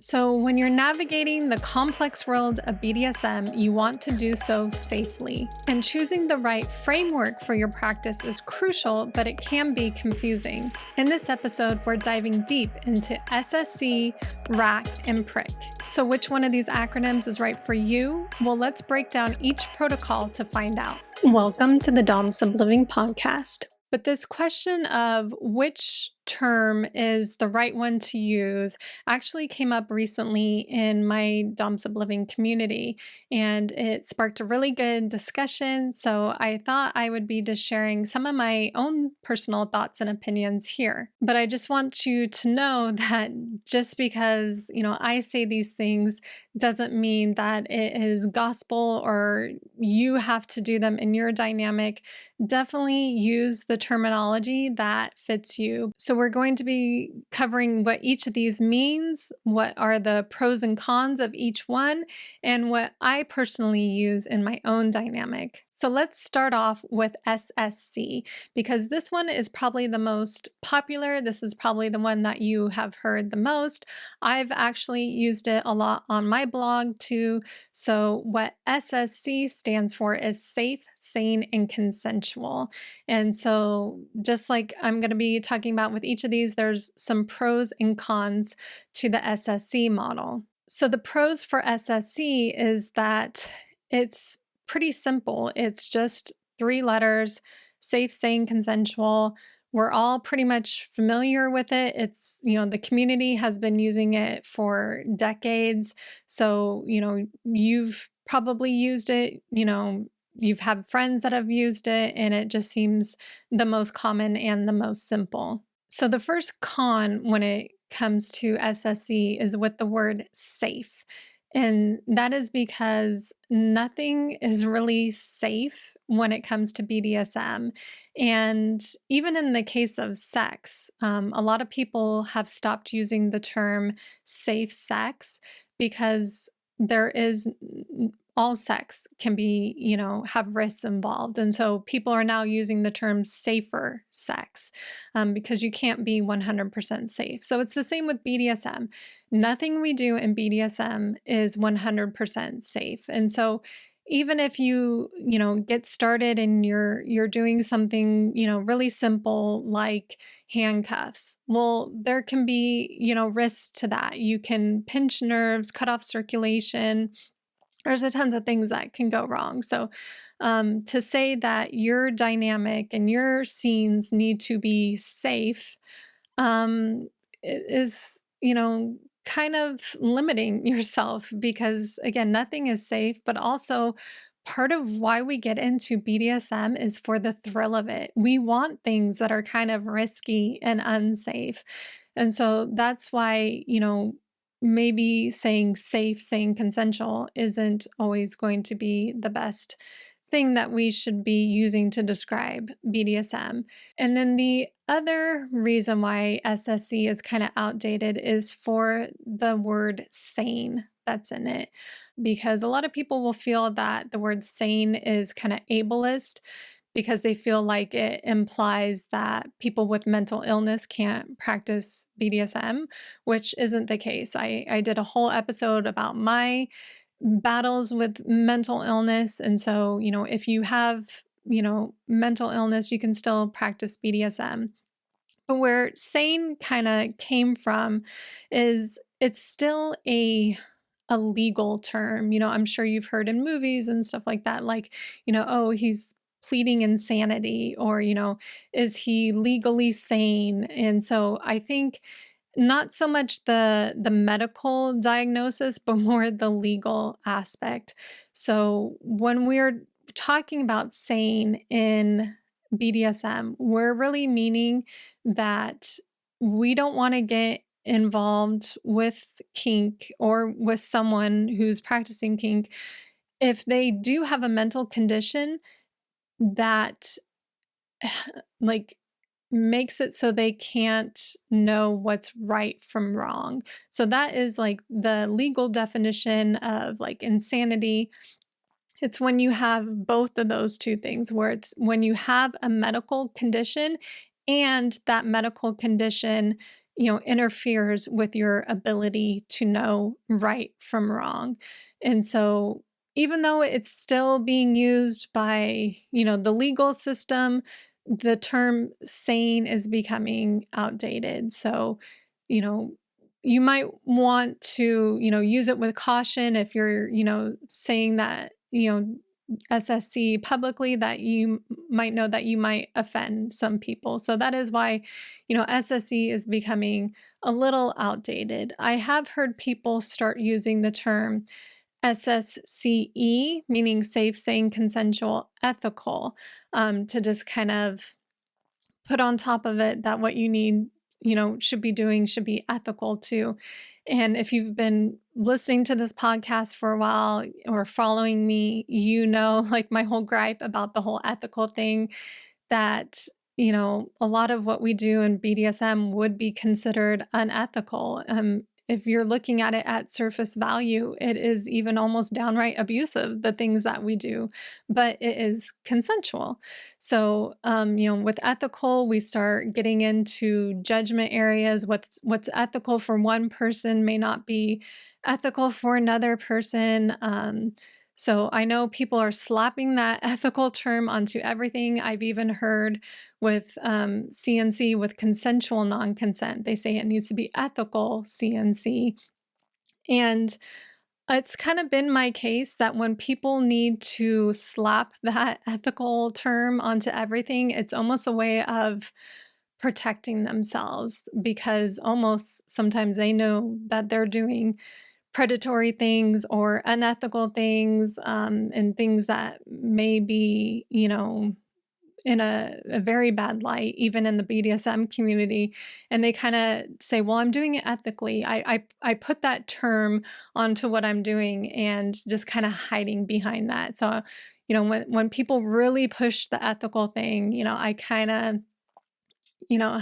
So, when you're navigating the complex world of BDSM, you want to do so safely. And choosing the right framework for your practice is crucial, but it can be confusing. In this episode, we're diving deep into SSC, RAC, and PRIC. So, which one of these acronyms is right for you? Well, let's break down each protocol to find out. Welcome to the Dom Sub Living podcast. But this question of which term is the right one to use actually came up recently in my Dom Sub Living community, and it sparked a really good discussion. So I thought I would be just sharing some of my own personal thoughts and opinions here. But I just want you to know that just because, I say these things doesn't mean that it is gospel or you have to do them in your dynamic. Definitely use the terminology that fits you. So we're going to be covering what each of these means, what are the pros and cons of each one, and what I personally use in my own dynamic. So let's start off with SSC, because this one is probably the most popular. This is probably the one that you have heard the most. I've actually used it a lot on my blog too. So what SSC stands for is safe, sane, and consensual. And so just like I'm going to be talking about with each of these, there's some pros and cons to the SSC model. So the pros for SSC is that it's pretty simple. It's just 3 letters: safe, sane, consensual. We're all pretty much familiar with it. It's, the community has been using it for decades. So, you've probably used it, you've had friends that have used it, and it just seems the most common and the most simple. So the first con when it comes to SSC is with the word safe. And that is because nothing is really safe when it comes to BDSM. And even in the case of sex, a lot of people have stopped using the term safe sex because there is all sex can be, have risks involved. And so people are now using the term safer sex because you can't be 100% safe. So it's the same with BDSM. Nothing we do in BDSM is 100% safe. And so even if you, get started and you're doing something, really simple like handcuffs, well, there can be, risks to that. You can pinch nerves, cut off circulation. There's a tons of things that can go wrong. So to say that your dynamic and your scenes need to be safe is, kind of limiting yourself because, again, nothing is safe, but also part of why we get into BDSM is for the thrill of it. We want things that are kind of risky and unsafe. And so that's why, maybe saying safe, saying consensual isn't always going to be the best thing that we should be using to describe BDSM. And then the other reason why SSC is kind of outdated is for the word sane that's in it, because a lot of people will feel that the word sane is kind of ableist because they feel like it implies that people with mental illness can't practice BDSM, which isn't the case. I did a whole episode about my battles with mental illness. And so, if you have, mental illness, you can still practice BDSM. But where sane kind of came from is it's still a legal term. I'm sure you've heard in movies and stuff like that, like, oh, he's pleading insanity, or, is he legally sane? And so I think not so much the medical diagnosis, but more the legal aspect. So when we're talking about sane in BDSM, we're really meaning that we don't want to get involved with kink or with someone who's practicing kink if they do have a mental condition that makes it so they can't know what's right from wrong. So that is like the legal definition of like insanity. It's when you have both of those two things, where it's when you have a medical condition and that medical condition interferes with your ability to know right from wrong. And so even though it's still being used by, the legal system, the term sane is becoming outdated. So, you know, you might want to, use it with caution if you're, saying that, SSC publicly, that you might know that you might offend some people. So that is why, SSC is becoming a little outdated. I have heard people start using the term SSCE, meaning safe, sane, consensual, ethical, to just kind of put on top of it that what you need, should be doing should be ethical too. And if you've been listening to this podcast for a while or following me, like my whole gripe about the whole ethical thing, that, a lot of what we do in BDSM would be considered unethical. If you're looking at it at surface value, it is even almost downright abusive, the things that we do, but it is consensual. So, with ethical, we start getting into judgment areas. What's ethical for one person may not be ethical for another person. So I know people are slapping that ethical term onto everything. I've even heard with CNC, with consensual non-consent, they say it needs to be ethical CNC. And it's kind of been my case that when people need to slap that ethical term onto everything, it's almost a way of protecting themselves, because almost sometimes they know that they're doing predatory things or unethical things, and things that may be, in a very bad light, even in the BDSM community. And they kind of say, well, I'm doing it ethically. I put that term onto what I'm doing, and just kind of hiding behind that. So, when people really push the ethical thing, I kind of,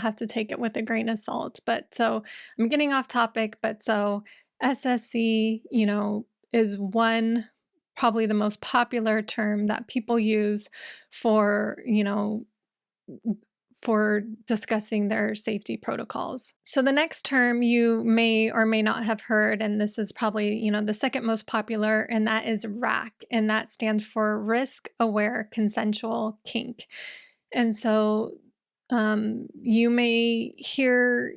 have to take it with a grain of salt. But so I'm getting off topic, but so SSC, is one, probably the most popular term that people use for, for discussing their safety protocols. So the next term you may or may not have heard, and this is probably, the second most popular, and that is RAC, and that stands for Risk Aware Consensual Kink. And so you may hear,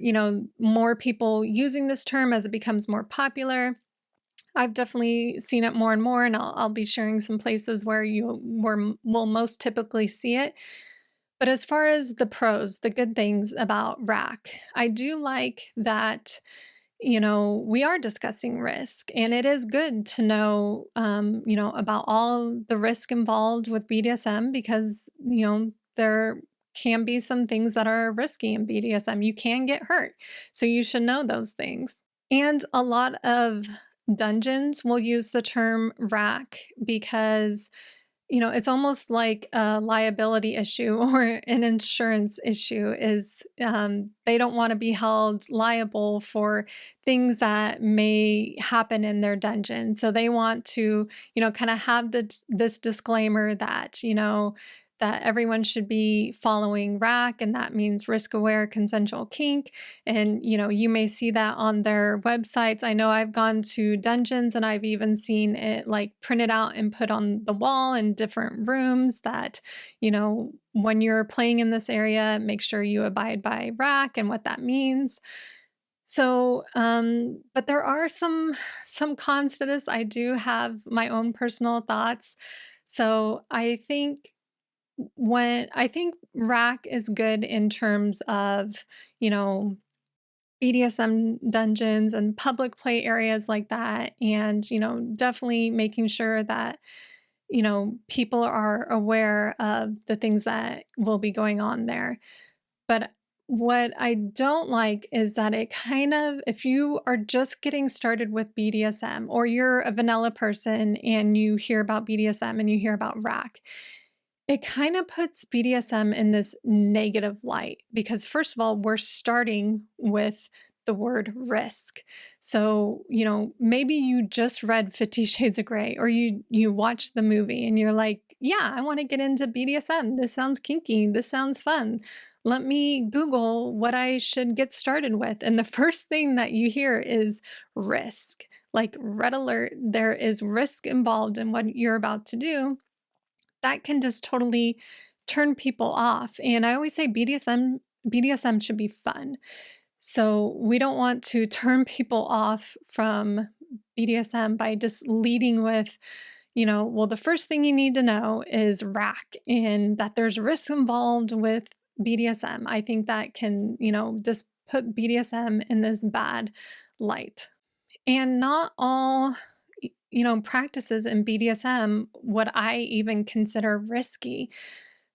more people using this term as it becomes more popular. I've definitely seen it more and more, and I'll be sharing some places where you will most typically see it. But as far as the pros, the good things about RAC, I do like that, we are discussing risk, and it is good to know, about all the risk involved with BDSM, because, there can be some things that are risky in BDSM. You can get hurt. So you should know those things. And a lot of dungeons will use the term RAC because, it's almost like a liability issue or an insurance issue. Is they don't want to be held liable for things that may happen in their dungeon. So they want to, kind of have this disclaimer that, that everyone should be following RAC, and that means risk-aware consensual kink. And, you may see that on their websites. I know I've gone to dungeons and I've even seen it like printed out and put on the wall in different rooms that, when you're playing in this area, make sure you abide by RAC and what that means. So, but there are some cons to this. I do have my own personal thoughts. So I think RAC is good in terms of, BDSM dungeons and public play areas like that. And, definitely making sure that, people are aware of the things that will be going on there. But what I don't like is that it kind of, if you are just getting started with BDSM, or you're a vanilla person and you hear about BDSM and you hear about RAC, it kind of puts BDSM in this negative light, because first of all, we're starting with the word risk. So, maybe you just read 50 Shades of Grey, or you watched the movie and you're like, yeah, I want to get into BDSM. This sounds kinky. This sounds fun. let me Google what I should get started with. And the first thing that you hear is risk. Like, red alert, there is risk involved in what you're about to do. That can just totally turn people off. And I always say BDSM should be fun. So we don't want to turn people off from BDSM by just leading with, well, the first thing you need to know is rack and that there's risks involved with BDSM. I think that can, just put BDSM in this bad light. And not all, practices in BDSM would I even consider risky.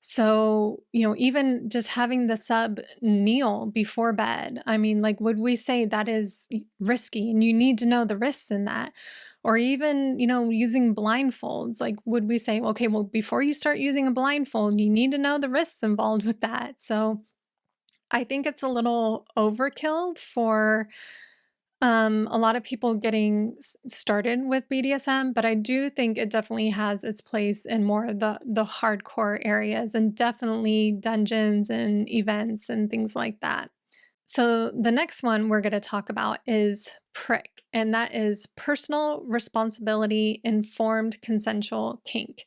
So, even just having the sub kneel before bed, I mean, like, would we say that is risky and you need to know the risks in that? Or even, using blindfolds, like, would we say, okay, well, before you start using a blindfold, you need to know the risks involved with that. So I think it's a little overkill for a lot of people getting started with BDSM, but I do think it definitely has its place in more of the hardcore areas and definitely dungeons and events and things like that. So the next one we're going to talk about is prick, and that is personal responsibility informed consensual kink.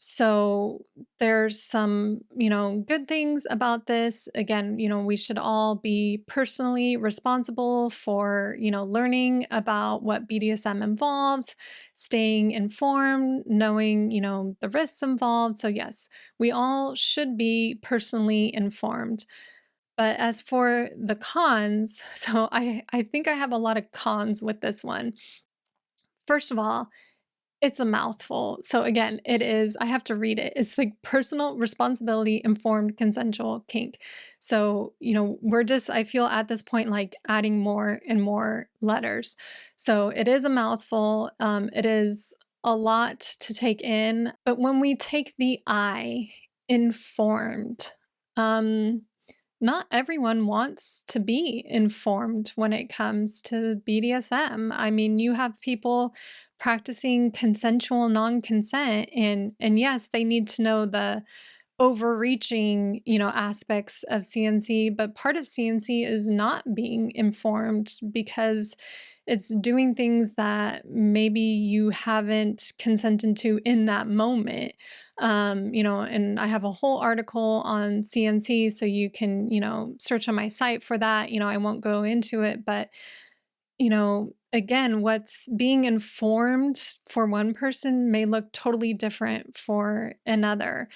So there's some, good things about this. Again, we should all be personally responsible for, learning about what BDSM involves, staying informed, knowing, the risks involved. So yes, we all should be personally informed. But as for the cons, so I think I have a lot of cons with this one. First of all, it's a mouthful. So again, I have to read it. It's like personal responsibility informed consensual kink. So, I feel at this point like adding more and more letters. So it is a mouthful. It is a lot to take in. But when we take the I, informed, not everyone wants to be informed when it comes to BDSM. I mean, you have people practicing consensual non-consent, and yes, they need to know the overreaching, aspects of CNC, but part of CNC is not being informed because it's doing things that maybe you haven't consented to in that moment. And I have a whole article on CNC, so you can, search on my site for that. I won't go into it, but, again, what's being informed for one person may look totally different for another.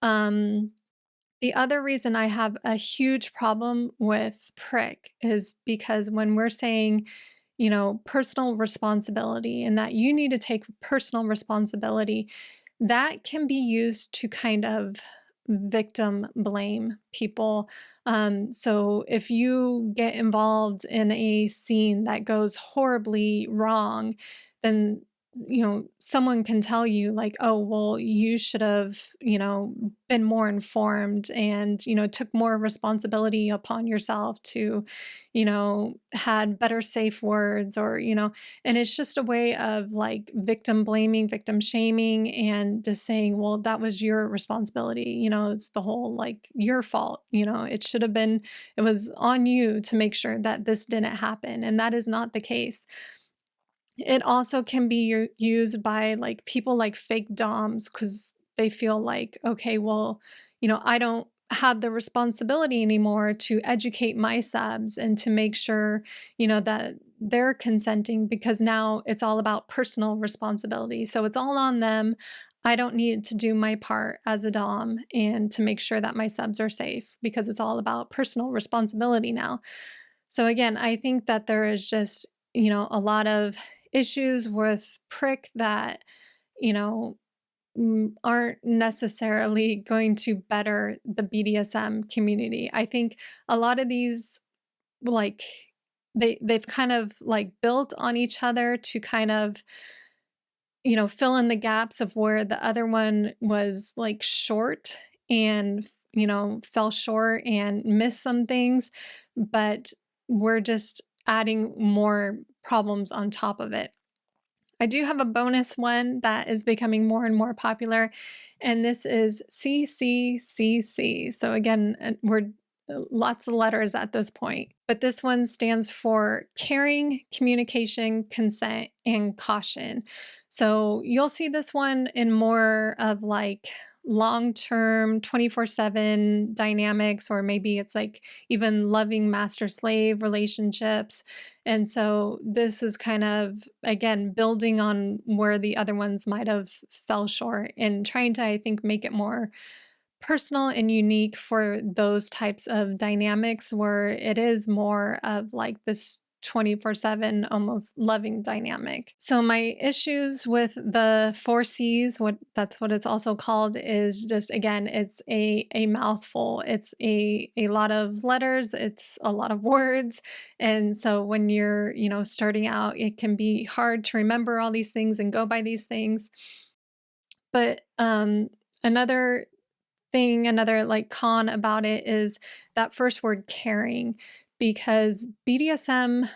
The other reason I have a huge problem with prick is because when we're saying, personal responsibility and that you need to take personal responsibility, that can be used to kind of victim blame people. So if you get involved in a scene that goes horribly wrong, then someone can tell you like, oh, well, you should have, been more informed and, took more responsibility upon yourself to, had better safe words or, and it's just a way of like victim blaming, victim shaming, and just saying, well, that was your responsibility. It's the whole like your fault. It was on you to make sure that this didn't happen. And that is not the case. It also can be used by like people like fake doms because they feel like, okay, well, I don't have the responsibility anymore to educate my subs and to make sure, that they're consenting because now it's all about personal responsibility. So it's all on them. I don't need to do my part as a dom and to make sure that my subs are safe because it's all about personal responsibility now. So again, I think that there is just, a lot of issues with prick that, aren't necessarily going to better the BDSM community. I think a lot of these, like, they've kind of like built on each other to kind of, fill in the gaps of where the other one was like short and, fell short and missed some things, but we're just adding more problems on top of it. I do have a bonus one that is becoming more and more popular, and this is CCCC. So again, we're lots of letters at this point, but this one stands for caring, communication, consent, and caution. So you'll see this one in more of like long-term 24/7 dynamics, or maybe it's like even loving master-slave relationships. And so this is kind of, again, building on where the other ones might have fell short and trying to, I think, make it more personal and unique for those types of dynamics where it is more of like this 24/7 almost loving dynamic. So my issues with the 4Cs, that's what it's also called, is just, again, it's a mouthful. It's a lot of letters, it's a lot of words. And so when you're, starting out, it can be hard to remember all these things and go by these things. But another like con about it is that first word, caring, because BDSM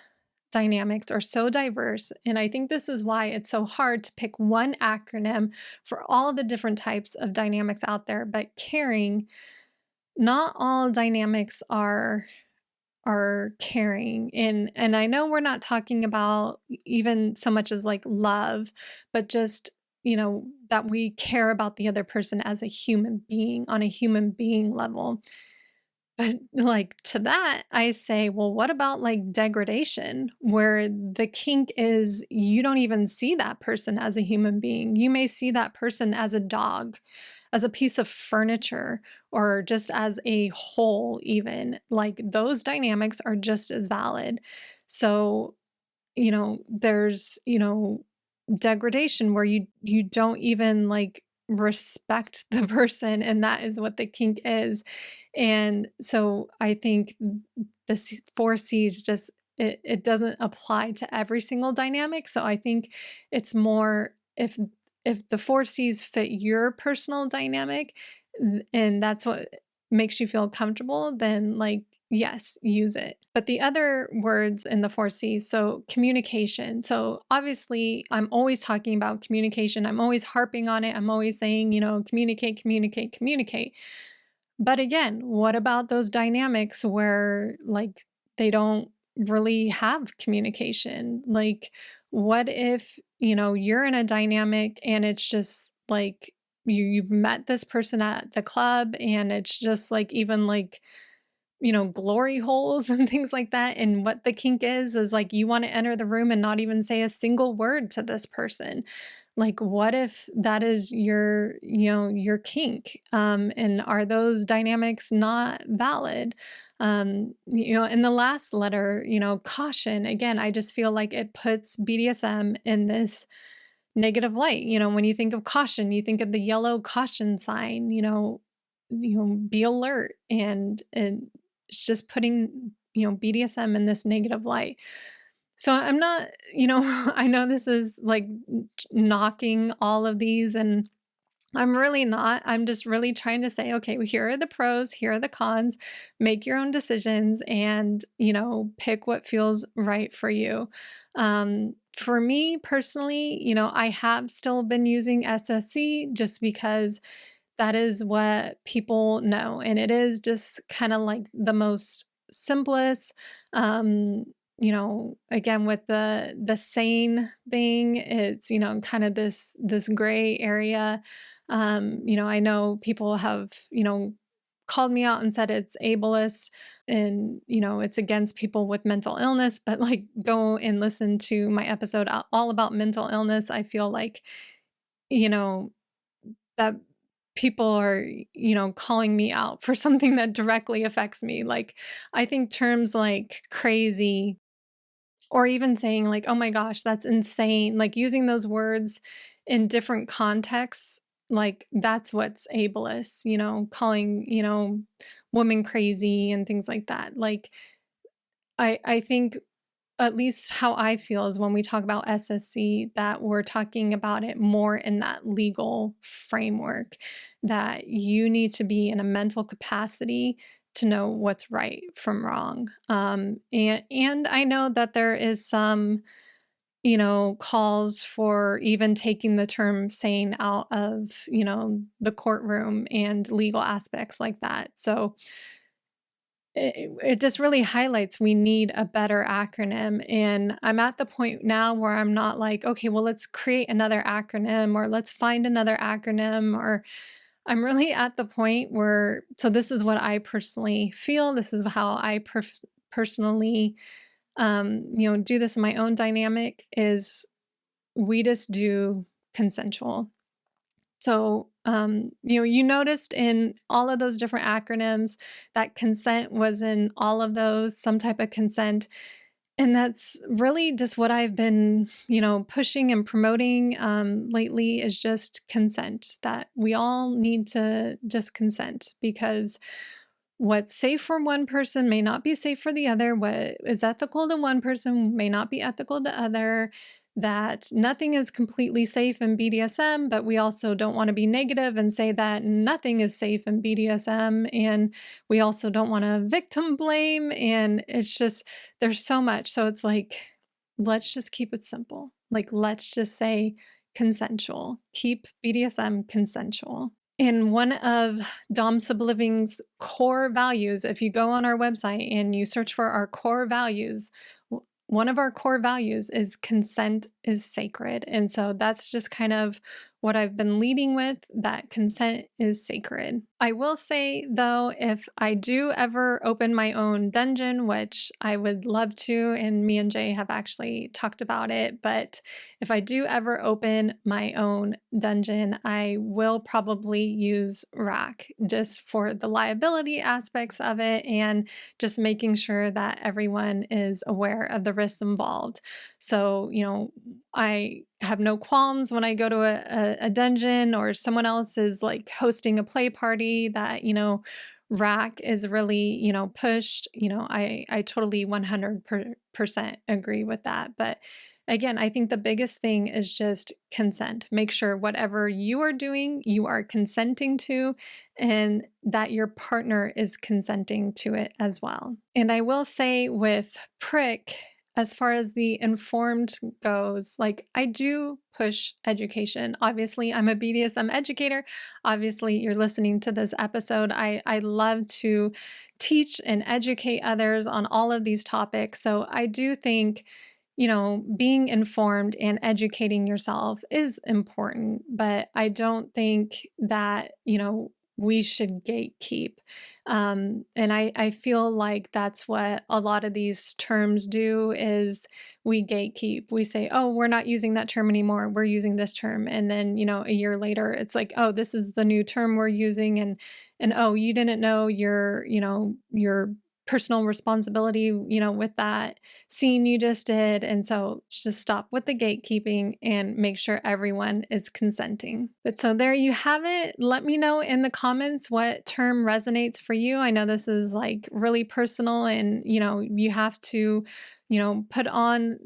dynamics are so diverse. And I think this is why it's so hard to pick one acronym for all the different types of dynamics out there. But caring, not all dynamics are caring. And I know we're not talking about even so much as like love, but just, that we care about the other person as a human being on a human being level. But like to that, I say, well, what about like degradation, where the kink is you don't even see that person as a human being. You may see that person as a dog, as a piece of furniture, or just as a whole, even. Like those dynamics are just as valid. So, there's, degradation where you don't even like respect the person, and that is what the kink is. And so I think the 4Cs just it doesn't apply to every single dynamic. So I think it's more if the 4Cs fit your personal dynamic and that's what makes you feel comfortable, then like yes, use it. But the other words in the 4Cs, so communication. So obviously, I'm always talking about communication. I'm always harping on it. I'm always saying, communicate, communicate, communicate. But again, what about those dynamics where like they don't really have communication? Like, what if, you're in a dynamic and it's just like you've met this person at the club and it's just like even like glory holes and things like that. And what the kink is like you want to enter the room and not even say a single word to this person. Like, what if that is your kink? And are those dynamics not valid? In the last letter, caution, again, I just feel like it puts BDSM in this negative light. When you think of caution, you think of the yellow caution sign, be alert, and it's just putting BDSM in this negative light. So I'm not, I know this is like knocking all of these, and I'm really not. I'm just really trying to say, okay, well, here are the pros, here are the cons, make your own decisions, and pick what feels right for you. For me personally, I have still been using SSC just because that is what people know. And it is just kind of like the most simplest. Again, with the sane thing, it's, kind of this gray area. I know people have, called me out and said it's ableist and, it's against people with mental illness, but like go and listen to my episode all about mental illness. I feel like, that people are, calling me out for something that directly affects me. Like, I think terms like crazy or even saying like, oh my gosh, that's insane, like using those words in different contexts, like that's what's ableist, calling, women crazy and things like that. Like, I think at least how I feel is when we talk about SSC, that we're talking about it more in that legal framework, that you need to be in a mental capacity to know what's right from wrong. And I know that there is some, calls for even taking the term sane out of, the courtroom and legal aspects like that. So it just really highlights we need a better acronym. And I'm at the point now where I'm not like, okay, well, let's create another acronym or let's find another acronym, or I'm really at the point where, so this is what I personally feel. This is how I personally, do this in my own dynamic, is we just do consensual. So, you noticed in all of those different acronyms that consent was in all of those, some type of consent. And that's really just what I've been, pushing and promoting lately, is just consent, that we all need to just consent, because what's safe for one person may not be safe for the other. What is ethical to one person may not be ethical to other. That nothing is completely safe in BDSM, but we also don't want to be negative and say that nothing is safe in BDSM. And we also don't want to victim blame. And it's just, there's so much. So it's like, let's just keep it simple. Like, let's just say consensual. Keep BDSM consensual. And one of Dom Subliving's core values, if you go on our website and you search for our core values, one of our core values is consent is sacred. And so that's just kind of what I've been leading with, that consent is sacred. I will say, though, if I do ever open my own dungeon, which I would love to, and me and Jay have actually talked about it, but if I do ever open my own dungeon, I will probably use RAC, just for the liability aspects of it and just making sure that everyone is aware of the risks involved. So, I have no qualms when I go to a dungeon or someone else is like hosting a play party that, RAC is really, pushed. I totally 100% agree with that. But again, I think the biggest thing is just consent. Make sure whatever you are doing, you are consenting to, and that your partner is consenting to it as well. And I will say with Prick, as far as the informed goes, like, I do push education. Obviously, I'm a BDSM educator. Obviously, you're listening to this episode. I love to teach and educate others on all of these topics. So I do think, being informed and educating yourself is important, but I don't think that, we should gatekeep. And I feel like that's what a lot of these terms do, is we gatekeep. We say, oh, we're not using that term anymore. We're using this term. And then, a year later, it's like, oh, this is the new term we're using. And oh, you didn't know your personal responsibility, with that scene you just did. And so just stop with the gatekeeping and make sure everyone is consenting. But so there you have it. Let me know in the comments what term resonates for you. I know this is like really personal, and, you have to, put on,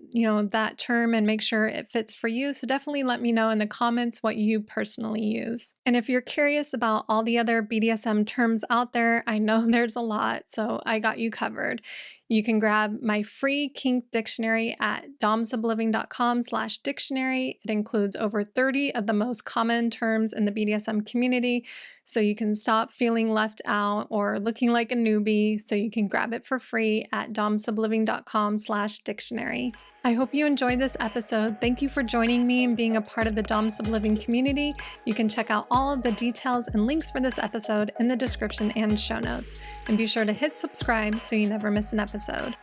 that term and make sure it fits for you. So definitely let me know in the comments what you personally use. And if you're curious about all the other BDSM terms out there, I know there's a lot, so I got you covered. You can grab my free kink dictionary at domsubliving.com/dictionary. It includes over 30 of the most common terms in the BDSM community, so you can stop feeling left out or looking like a newbie. So you can grab it for free at domsubliving.com/dictionary. I hope you enjoyed this episode. Thank you for joining me and being a part of the Dom Subliving community. You can check out all of the details and links for this episode in the description and show notes. And be sure to hit subscribe so you never miss an episode.